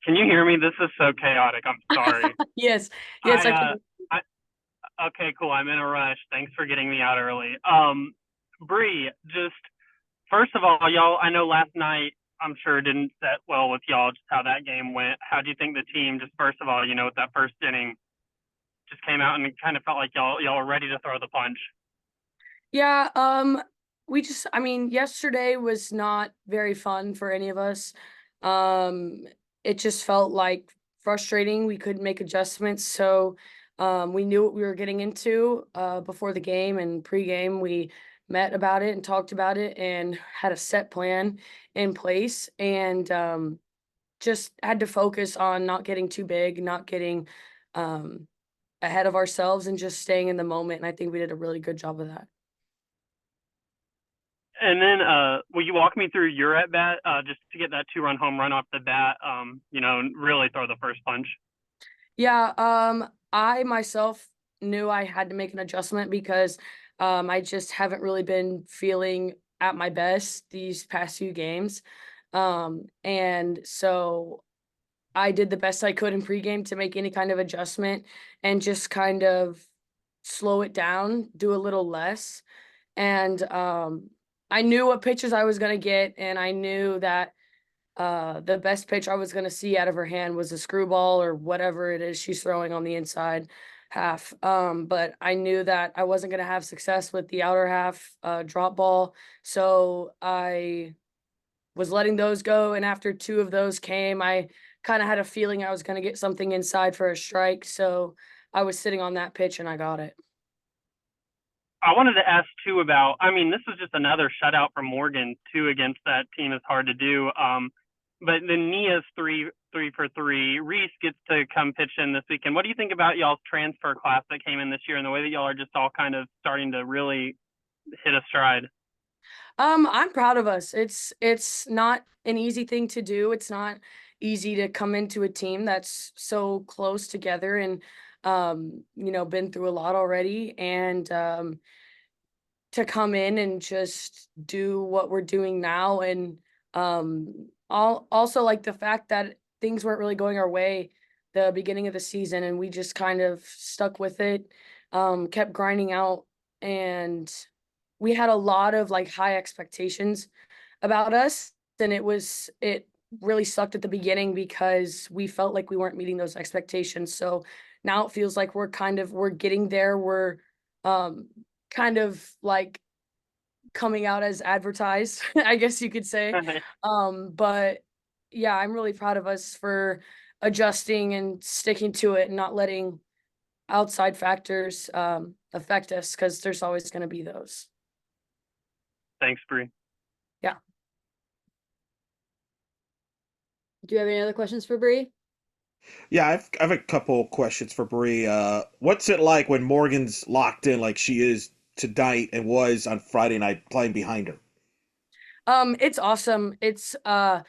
Can you hear me? This is so chaotic. I'm sorry. Yes, yes, I I can. I okay, cool. I'm in a rush. Thanks for getting me out early. Bree, just first of all, y'all, I know last night I'm sure didn't set well with y'all just how that game went. How do you think the team just first of all, with that first inning just came out and it kind of felt like y'all were ready to throw the punch. Yeah, I mean, yesterday was not very fun for any of us. Um, it just felt like frustrating. We couldn't make adjustments, so we knew what we were getting into before the game and pregame. We met about it and talked about it and had a set plan in place, and just had to focus on not getting too big, not getting um, ahead of ourselves, and just staying in the moment. And I think we did a really good job of that. And then will you walk me through your at bat just to get that 2-run home run off the bat, and really throw the first punch? Yeah, I myself knew I had to make an adjustment because I just haven't really been feeling at my best these past few games. And so I did the best I could in pregame to make any kind of adjustment and just kind of slow it down, do a little less. And I knew what pitches I was going to get, and I knew that the best pitch I was gonna see out of her hand was a screwball or whatever it is she's throwing on the inside half. But I knew that I wasn't gonna have success with the outer half drop ball, so I was letting those go. And after two of those came, I kind of had a feeling I was gonna get something inside for a strike. So I was sitting on that pitch and I got it. I wanted to ask too about. I mean, this is just another shutout for Morgan. Two against that team is hard to do. But then Nia's three for three. Reese gets to come pitch in this weekend. What do you think about y'all's transfer class that came in this year and the way that y'all are just all kind of starting to really hit a stride? I'm proud of us. It's not an easy thing to do. It's not easy to come into a team that's so close together and been through a lot already, and to come in and just do what we're doing now. And all also like the fact that things weren't really going our way the beginning of the season, and we just kind of stuck with it, kept grinding out, and we had a lot of like high expectations about us. And it really sucked at the beginning because we felt like we weren't meeting those expectations. So now it feels like we're getting there. We're um kind of like coming out as advertised, I guess you could say. But yeah, I'm really proud of us for adjusting and sticking to it and not letting outside factors affect us, because there's always going to be those. Thanks, Bree. Yeah. Do you have any other questions for Bree? Yeah, I've a couple questions for Bree. What's it like when Morgan's locked in like she is tonight and was on Friday night playing behind her? It's awesome. It's I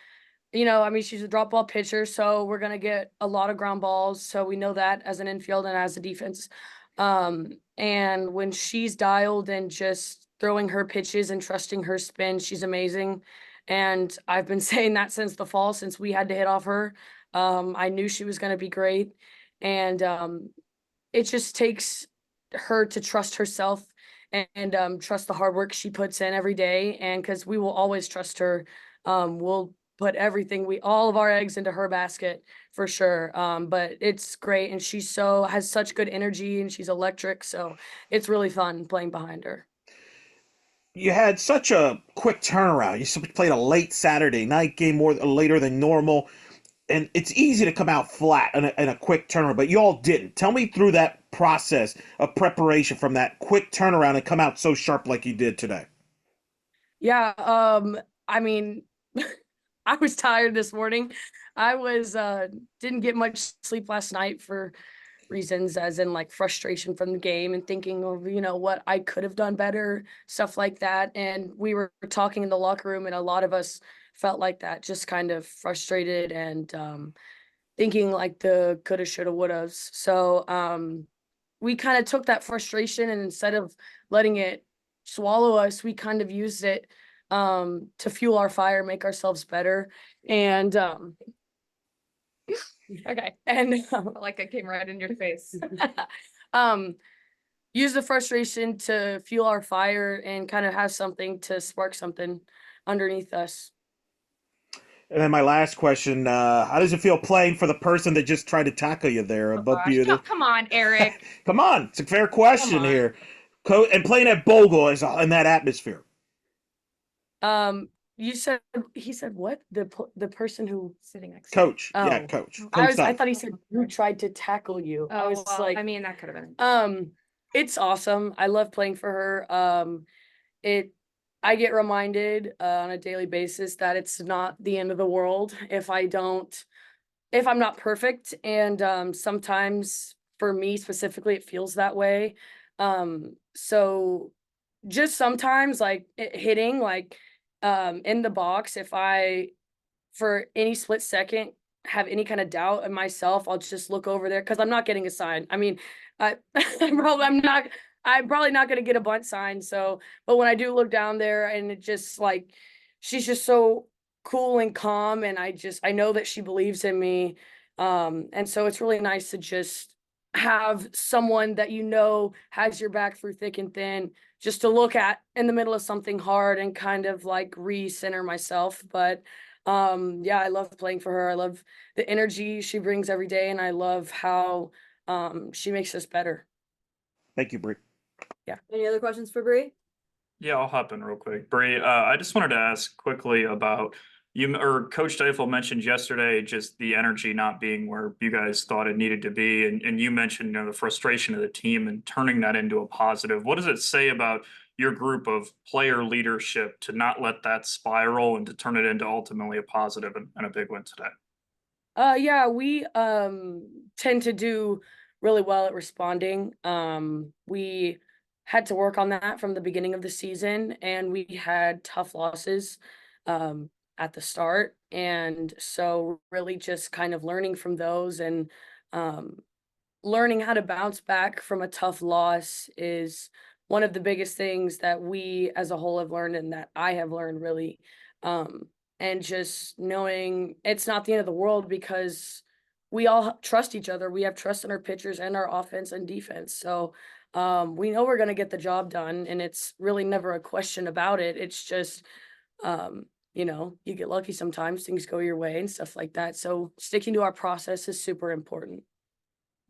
mean, she's a drop ball pitcher, so we're gonna get a lot of ground balls. So we know that as an infield and as a defense. And when she's dialed and just throwing her pitches and trusting her spin, she's amazing. And I've been saying that since the fall, since we had to hit off her. I knew she was gonna be great. And it just takes her to trust herself and trust the hard work she puts in every day. And because we will always trust her, we'll put all of our eggs into her basket for sure. But it's great, and has such good energy, and she's electric. So it's really fun playing behind her. You had such a quick turnaround. You played a late Saturday night game more later than normal, and it's easy to come out flat in a quick turnaround, but you all didn't. Tell me through that process of preparation from that quick turnaround and come out so sharp like you did today. Yeah, I mean, I was tired this morning. I was didn't get much sleep last night for reasons as in like frustration from the game and thinking of, what I could have done better, stuff like that. And we were talking in the locker room, and a lot of us felt like that, just kind of frustrated and thinking like the coulda, shoulda, wouldas. So we kind of took that frustration, and instead of letting it swallow us, we kind of used it to fuel our fire, make ourselves better. And Okay. And Felt like I came right in your face. use the frustration to fuel our fire and kind of have something to spark something underneath us. And then my last question: how does it feel playing for the person that just tried to tackle you there Oh, above gosh. you? No, come on, Eric. Come on, it's a fair question Come on. here. And playing at Bogle is in that atmosphere. You said he said what? The person who Sitting next to me. Coach, yeah, Oh. coach. I Coach thought he said who tried to tackle you. I Oh, was well, like, I mean, that could have been. It's awesome. I love playing for her. I get reminded on a daily basis that it's not the end of the world if I'm not perfect. And sometimes for me specifically, it feels that way. So just sometimes like hitting like in the box, if I for any split second have any kind of doubt in myself, I'll just look over there because I'm not getting a sign. I mean, I'm probably not gonna get a bunt sign. So, but when I do look down there and it just like she's just so cool and calm, and I know that she believes in me. And so it's really nice to just have someone that you know has your back through thick and thin, just to look at in the middle of something hard and kind of like recenter myself. But yeah, I love playing for her. I love the energy she brings every day, and I love how she makes us better. Thank you, Bri. Any other questions for Bri? Yeah, I'll hop in real quick. Bri, I just wanted to ask quickly about you, or Coach Deifel mentioned yesterday just the energy not being where you guys thought it needed to be, and you mentioned, you know, the frustration of the team and turning that into a positive. What does it say about your group of player leadership to not let that spiral and to turn it into ultimately a positive and a big win today? Yeah, we tend to do really well at responding. We had to work on that from the beginning of the season, and we had tough losses at the start. And so really just kind of learning from those and um learning how to bounce back from a tough loss is one of the biggest things that we as a whole have learned and that I have learned really. Um, and just knowing it's not the end of the world because we all trust each other. We have trust in our pitchers and our offense and defense. So we know we're going to get the job done, and it's really never a question about it. It's just, you get lucky sometimes, things go your way and stuff like that. So sticking to our process is super important.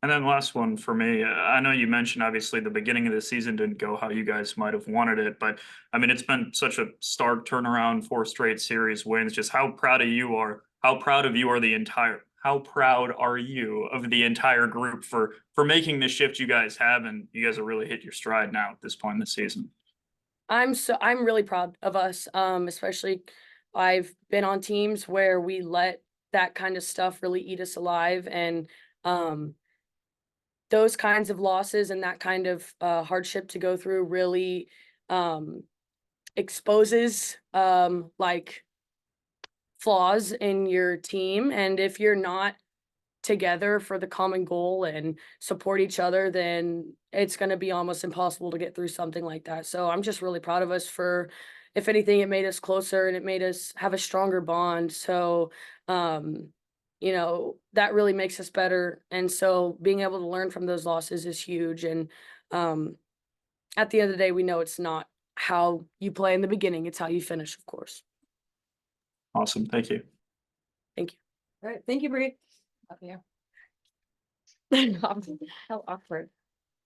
And then last one for me, I know you mentioned obviously the beginning of the season didn't go how you guys might have wanted it, but I mean, it's been such a stark turnaround, 4 straight series wins. Just how proud of you are, how proud of you are the entire, how proud are you of the entire group for making the shift you guys have, and you guys have really hit your stride now at this point in the season. I'm really proud of us. Especially I've been on teams where we let that kind of stuff really eat us alive, and um those kinds of losses and that kind of hardship to go through really um exposes like flaws in your team. And if you're not together for the common goal and support each other, then it's going to be almost impossible to get through something like that. So I'm just really proud of us for, if anything, it made us closer and it made us have a stronger bond. So, that really makes us better. And so being able to learn from those losses is huge. And um, at the end of the day, we know it's not how you play in the beginning, it's how you finish, of course. Awesome. Thank you. Thank All right, thank you, Bri. Love you. you. How awkward.